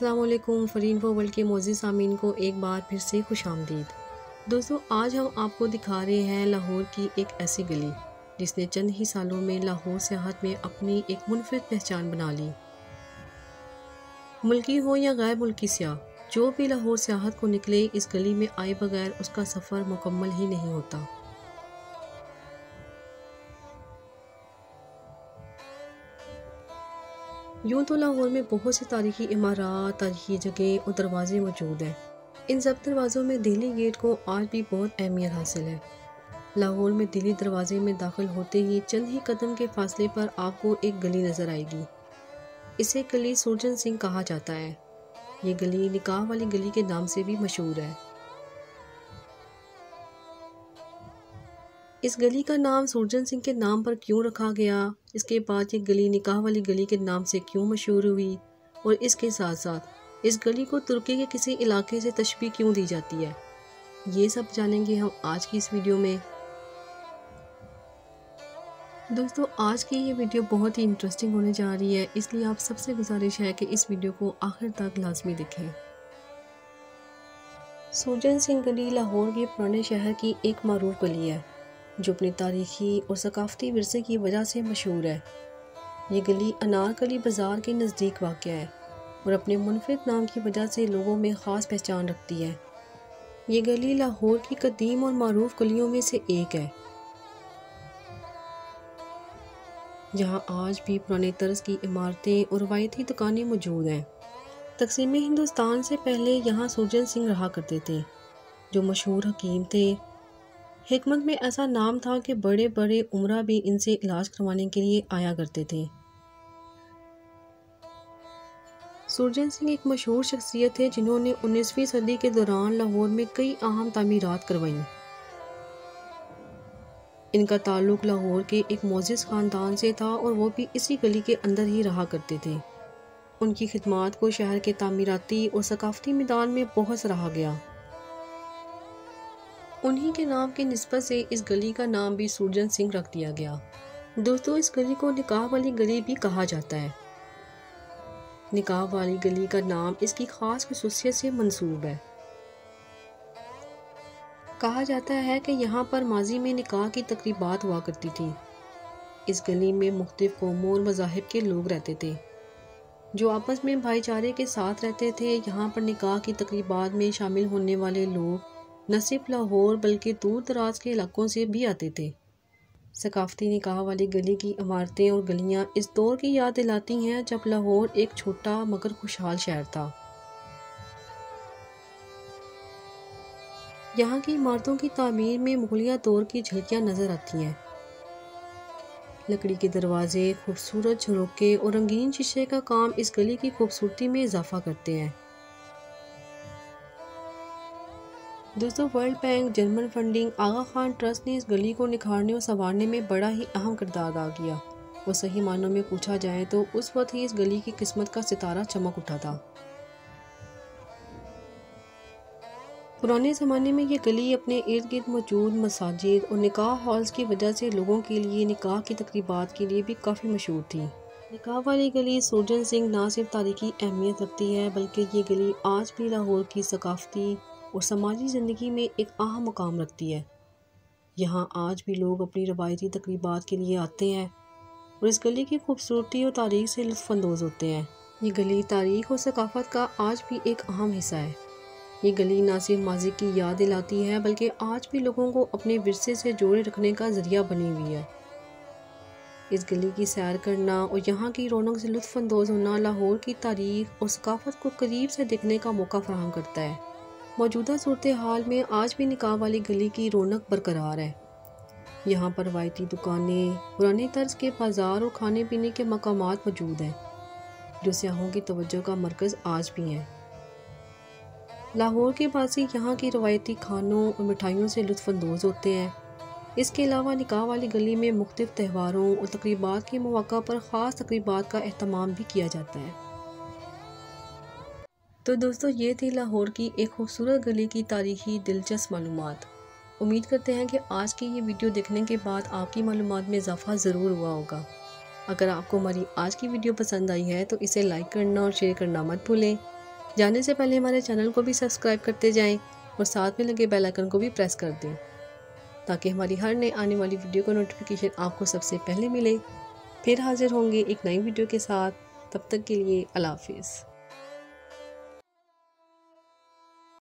السلام علیکم foreign four world کے معزز سامعین کو ایک بار پھر سے خوش آمدید۔ دوستو آج ہم آپ کو دکھا رہے ہیں لاہور کی ایک ایسی گلی جس نے چند ہی سالوں میں لاہور سیاحت میں اپنی ایک منفرد پہچان بنا لی۔ ملکی ہو یا غیر ملکی سیاح، جو بھی لاہور سیاحت کو نکلے اس گلی میں آئے بغیر اس کا سفر مکمل ہی نہیں ہوتا۔ یوں تو لاہور میں بہت سی تاریخی عمارات، تاریخی جگہیں اور دروازے موجود ہیں۔ ان سب دروازوں میں دہلی گیٹ کو آج بھی بہت اہمیت حاصل ہے۔ لاہور میں دہلی دروازے میں داخل ہوتے ہی چند ہی قدم کے فاصلے پر آپ کو ایک گلی نظر آئے گی۔ اسے گلی سرجن سنگھ کہا جاتا ہے۔ یہ گلی نکاح والی گلی کے نام سے بھی مشہور ہے۔ اس گلی کا نام سرجن سنگھ کے نام پر کیوں رکھا گیا، اس کے بعد یہ گلی نکاح والی گلی کے نام سے کیوں مشہور ہوئی، اور اس کے ساتھ ساتھ اس گلی کو ترکی کے کسی علاقے سے تشبیہ کیوں دی جاتی ہے، یہ سب جانیں گے ہم آج کی اس ویڈیو میں۔ دوستو آج کی یہ ویڈیو بہت ہی انٹرسٹنگ ہونے جا رہی ہے، اس لیے آپ سب سے گزارش ہے کہ اس ویڈیو کو آخر تک لازمی دیکھیں۔ سرجن سنگھ گلی لاہور کے پرانے شہر کی ایک معروف گلی ہے جو اپنی تاریخی اور ثقافتی ورثے کی وجہ سے مشہور ہے۔ یہ گلی انارکلی بازار کے نزدیک واقع ہے اور اپنے منفرد نام کی وجہ سے لوگوں میں خاص پہچان رکھتی ہے۔ یہ گلی لاہور کی قدیم اور معروف گلیوں میں سے ایک ہے۔ یہاں آج بھی پرانے طرز کی عمارتیں اور روایتی دکانیں موجود ہیں۔ تقسیم ہندوستان سے پہلے یہاں سرجن سنگھ رہا کرتے تھے جو مشہور حکیم تھے۔ حکمت میں ایسا نام تھا کہ بڑے بڑے عمرہ بھی ان سے علاج کروانے کے لیے آیا کرتے تھے۔ سرجن سنگھ ایک مشہور شخصیت تھے جنہوں نے 19ویں صدی کے دوران لاہور میں کئی اہم تعمیرات کروائیں۔ ان کا تعلق لاہور کے ایک معزز خاندان سے تھا اور وہ بھی اسی گلی کے اندر ہی رہا کرتے تھے۔ ان کی خدمات کو شہر کے تعمیراتی اور ثقافتی میدان میں بہت سراہا گیا۔ انہی کے نام کی نسبت سے اس گلی کا نام بھی سرجن سنگھ رکھ دیا گیا۔ دوستو اس گلی کو نکاح والی گلی بھی کہا جاتا ہے۔ نکاح والی گلی کا نام اس کی خاص خصوصیت سے منسوب ہے۔ کہا جاتا ہے کہ یہاں پر ماضی میں نکاح کی تقریبات ہوا کرتی تھی۔ اس گلی میں مختلف قوموں اور مذاہب کے لوگ رہتے تھے جو آپس میں بھائی چارے کے ساتھ رہتے تھے۔ یہاں پر نکاح کی تقریبات میں شامل ہونے والے لوگ نہ صرف لاہور بلکہ دور دراز کے علاقوں سے بھی آتے تھے۔ ثقافتی نکاح والی گلی کی عمارتیں اور گلیاں اس دور کی یاد دلاتی ہیں جب لاہور ایک چھوٹا مگر خوشحال شہر تھا۔ یہاں کی عمارتوں کی تعمیر میں مغلیہ دور کی جھلکیاں نظر آتی ہیں۔ لکڑی کے دروازے، خوبصورت جھروکے اور رنگین شیشے کا کام اس گلی کی خوبصورتی میں اضافہ کرتے ہیں۔ دوستو ورلڈ بینک، جرمن فنڈنگ، آغا خان ٹرسٹ نے اس گلی کو نکھارنے اور سنوارنے میں بڑا ہی اہم کردار ادا کیا، اور صحیح معنوں میں پوچھا جائے تو اس وقت ہی اس گلی کی قسمت کا ستارہ چمک اٹھا تھا۔ پرانے زمانے میں یہ گلی اپنے ارد گرد موجود مساجد اور نکاح ہالز کی وجہ سے لوگوں کے لیے نکاح کی تقریبات کے لیے بھی کافی مشہور تھی۔ نکاح والی گلی سرجن سنگھ نہ صرف تاریخی اہمیت رکھتی ہے بلکہ یہ گلی آج بھی لاہور کی ثقافتی اور سماجی زندگی میں ایک اہم مقام رکھتی ہے۔ یہاں آج بھی لوگ اپنی روایتی تقریبات کے لیے آتے ہیں اور اس گلی کی خوبصورتی اور تاریخ سے لطف اندوز ہوتے ہیں۔ یہ گلی تاریخ اور ثقافت کا آج بھی ایک اہم حصہ ہے۔ یہ گلی نہ صرف ماضی کی یاد دلاتی ہے بلکہ آج بھی لوگوں کو اپنے ورثے سے جوڑے رکھنے کا ذریعہ بنی ہوئی ہے۔ اس گلی کی سیر کرنا اور یہاں کی رونق سے لطف اندوز ہونا لاہور کی تاریخ اور ثقافت کو قریب سے دیکھنے کا موقع فراہم کرتا ہے۔ موجودہ صورتحال میں آج بھی نکاح والی گلی کی رونق برقرار ہے۔ یہاں پر روایتی دکانیں، پرانے طرز کے بازار اور کھانے پینے کے مقامات موجود ہیں جو سیاحوں کی توجہ کا مرکز آج بھی ہیں۔ لاہور کے باسی یہاں کی روایتی کھانوں اور مٹھائیوں سے لطف اندوز ہوتے ہیں۔ اس کے علاوہ نکاح والی گلی میں مختلف تہواروں اور تقریبات کے مواقع پر خاص تقریبات کا اہتمام بھی کیا جاتا ہے۔ تو دوستو یہ تھی لاہور کی ایک خوبصورت گلی کی تاریخی دلچسپ معلومات۔ امید کرتے ہیں کہ آج کی یہ ویڈیو دیکھنے کے بعد آپ کی معلومات میں اضافہ ضرور ہوا ہوگا۔ اگر آپ کو ہماری آج کی ویڈیو پسند آئی ہے تو اسے لائک کرنا اور شیئر کرنا مت بھولیں۔ جانے سے پہلے ہمارے چینل کو بھی سبسکرائب کرتے جائیں اور ساتھ میں لگے بیل آئیکن کو بھی پریس کر دیں تاکہ ہماری ہر نئے آنے والی ویڈیو کا نوٹیفیکیشن آپ کو سب سے پہلے ملے۔ پھر حاضر ہوں گے ایک نئی ویڈیو کے ساتھ، تب تک کے لیے اللہ حافظ۔